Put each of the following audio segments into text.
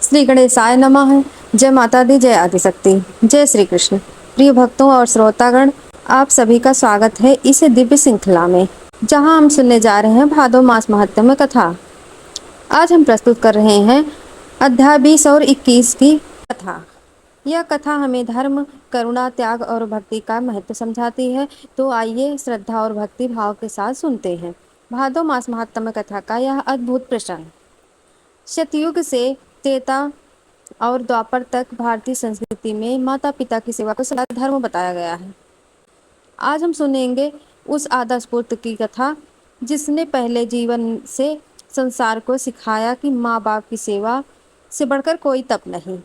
श्री गणेशाय नमः। जय माता दी, जय आदिशक्ति, जय श्री कृष्ण। प्रिय भक्तों और श्रोतागण, आप सभी का स्वागत है इस दिव्य श्रृंखला में, जहां हम सुनने जा रहे हैं भादो मास महात्म्य कथा। आज हम प्रस्तुत कर रहे हैं अध्याय 20 और 21 की कथा। यह कथा हमें धर्म, करुणा, त्याग और भक्ति का महत्व समझाती है। तो आइए श्रद्धा और भक्ति भाव के साथ सुनते हैं भादो मास महात्म्य कथा का यह अद्भुत प्रसंग। सतयुग से त्रेता और द्वापर तक भारतीय संस्कृति में माता पिता की सेवा को सदा धर्म बताया गया है। आज हम सुनेंगे उस आदर्श पुत्र की कथा जिसने पहले जीवन से संसार को सिखाया कि माँ बाप की सेवा से बढ़कर कोई तप नहीं,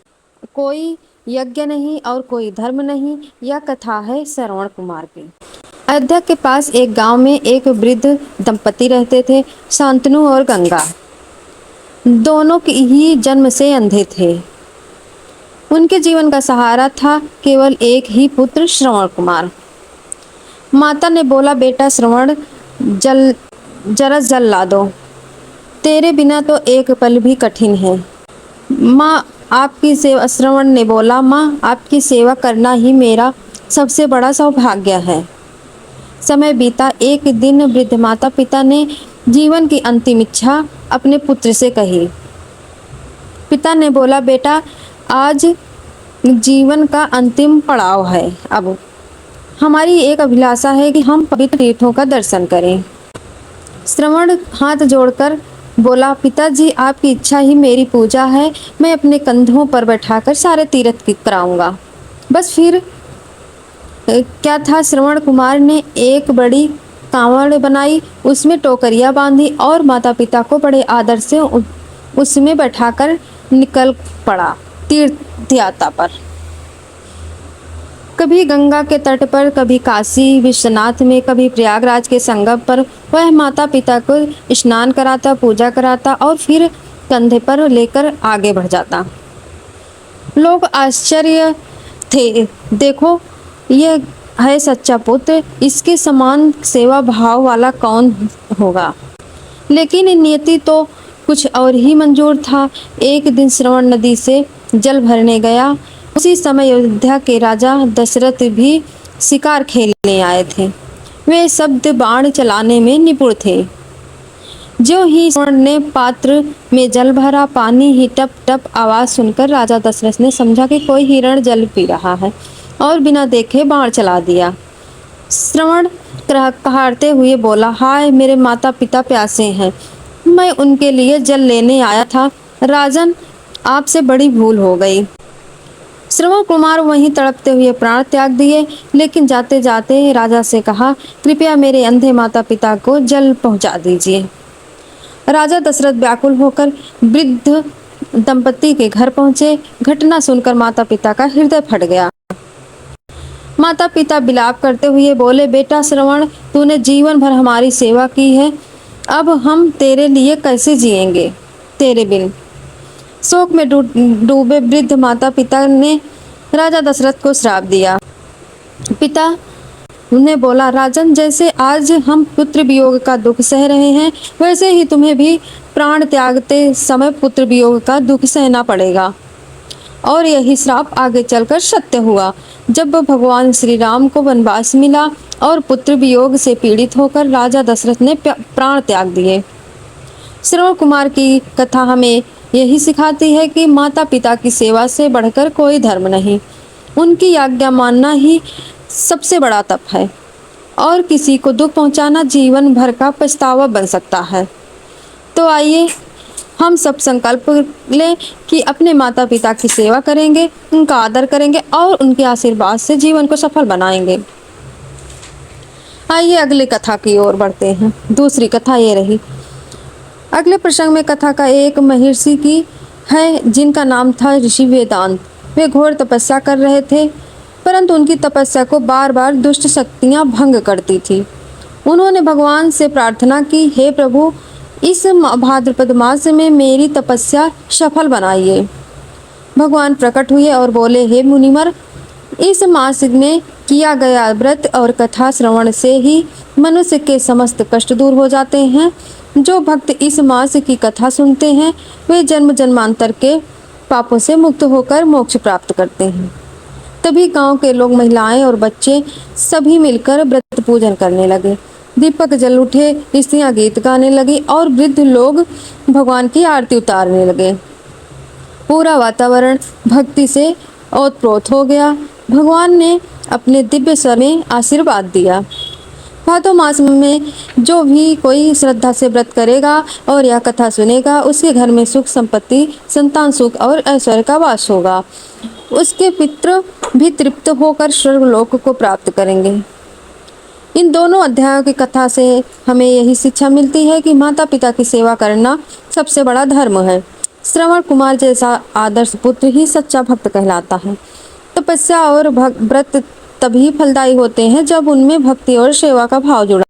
कोई यज्ञ नहीं और कोई धर्म नहीं। यह कथा है श्रवण कुमार की। अयोध्या के पास एक गांव में एक वृद्ध दंपति रहते थे, शांतनु और गंगा। दोनों ही जन्म से अंधे थे। उनके जीवन का सहारा था केवल एक ही पुत्र श्रवण कुमार। माता ने बोला, बेटा श्रवण, जरा जल ला दो, तेरे बिना तो एक पल भी कठिन है। माँ आपकी सेवा श्रवण ने बोला, माँ आपकी सेवा करना ही मेरा सबसे बड़ा सौभाग्य है। समय बीता। एक दिन वृद्ध माता पिता ने जीवन की अंतिम इच्छा अपने पुत्र से कही। पिता ने बोला, बेटा आज जीवन का अंतिम पड़ाव है। अब हमारी एक अभिलाषा है कि हम पवित्र तीर्थों का दर्शन करें। श्रवण हाथ जोड़कर बोला, पिताजी आपकी इच्छा ही मेरी पूजा है। मैं अपने कंधों पर बैठाकर सारे तीर्थ कराऊंगा। बस फिर क्या था, श्रवण कुमार ने एक बड़ी कांवड़ बनाई, उसमें टोकरियां बांधी और माता पिता को बड़े आदर से उसमें बैठाकर निकल पड़ा तीर्थ यात्रा पर। कभी गंगा के तट पर, कभी काशी विश्वनाथ में, कभी प्रयागराज के संगम पर वह माता पिता को स्नान कराता, पूजा कराता और फिर कंधे पर लेकर आगे बढ़ जाता। लोग आश्चर्य थे, देखो ये है सच्चा पुत्र, इसके समान सेवा भाव वाला कौन होगा। लेकिन नियति तो कुछ और ही मंजूर था। एक दिन श्रवण नदी से जल भरने गया। उसी समय अयोध्या के राजा दशरथ भी शिकार खेलने आए थे। वे शब्द बाण चलाने में निपुण थे। जो ही श्रवण ने पात्र में जल भरा, पानी ही टप टप आवाज सुनकर राजा दशरथ ने समझा कि कोई हिरण जल पी रहा है और बिना देखे बाण चला दिया। श्रवण कहारते हुए बोला, हाय मेरे माता पिता प्यासे हैं, मैं उनके लिए जल लेने आया था। राजन आपसे बड़ी भूल हो गई। श्रवण कुमार वहीं तड़पते हुए प्राण त्याग दिए। लेकिन जाते जाते राजा से कहा, कृपया मेरे अंधे माता पिता को जल पहुंचा दीजिए। राजा दशरथ व्याकुल होकर वृद्ध दंपति के घर पहुंचे। घटना सुनकर माता पिता का हृदय फट गया। माता पिता विलाप करते हुए बोले, बेटा श्रवण, तूने जीवन भर हमारी सेवा की है, अब हम तेरे लिए कैसे जिएंगे तेरे बिन। शोक में डूबे वृद्ध माता पिता ने राजा दशरथ को श्राप दिया। पिता ने बोला, राजन, जैसे आज हम पुत्र वियोग का दुख सह रहे हैं, वैसे ही तुम्हें भी प्राण त्यागते समय पुत्र वियोग का दुख सहना पड़ेगा। और यही श्राप आगे चलकर सत्य हुआ। जब भगवान श्री राम को वनवास मिला और पुत्र वियोग से पीड़ित होकर राजा दशरथ ने प्राण त्याग दिए। श्रवण कुमार की कथा हमें यही सिखाती है कि माता पिता की सेवा से बढ़कर कोई धर्म नहीं। उनकी आज्ञा मानना ही सबसे बड़ा तप है और किसी को दुख पहुंचाना जीवन भर का पछतावा बन सकता है। तो आइए हम सब संकल्प लें कि अपने माता पिता की सेवा करेंगे, उनका आदर करेंगे और उनके आशीर्वाद से जीवन को सफल बनाएंगे। आइए अगली कथा की ओर बढ़ते हैं। दूसरी कथा ये रही। अगले प्रसंग में कथा का एक महर्षि की है जिनका नाम था ऋषि वेदांत। वे घोर तपस्या कर रहे थे, परंतु उनकी तपस्या को बार बार दुष्ट शक्तियां भंग करती थी। उन्होंने भगवान से प्रार्थना की, हे प्रभु, इस भाद्रपद मास में मेरी तपस्या सफल बनाइए। भगवान प्रकट हुए और बोले, हे मुनिवर, इस मास में किया गया व्रत और कथा श्रवण से ही मनुष्य के समस्त कष्ट दूर हो जाते हैं। जो भक्त इस मास की कथा सुनते हैं वे जन्म जन्मांतर के पापों से मुक्त होकर मोक्ष प्राप्त करते हैं। तभी गांव के लोग, महिलाएं और बच्चे सभी मिलकर व्रत पूजन करने लगे। दीपक जल उठे, स्त्रियां गीत गाने लगी और वृद्ध लोग भगवान की आरती उतारने लगे। पूरा वातावरण भक्ति से ओतप्रोत हो गया। भगवान ने अपने दिव्य स्वर में आशीर्वाद दिया। भादो मास में जो भी कोई श्रद्धा से व्रत करेगा और यह कथा सुनेगा, उसके घर में सुख संपत्ति, संतान सुख और ऐश्वर्य का वास होगा। उसके पितृ भी तृप्त होकर स्वर्गलोक को प्राप्त करेंगे। इन दोनों अध्यायों की कथा से हमें यही शिक्षा मिलती है कि माता पिता की सेवा करना सबसे बड़ा धर्म है। श्रवण कुमार जैसा आदर्श पुत्र ही सच्चा भक्त कहलाता है। तपस्या और व्रत तभी फलदायी होते हैं जब उनमें भक्ति और सेवा का भाव जुड़ा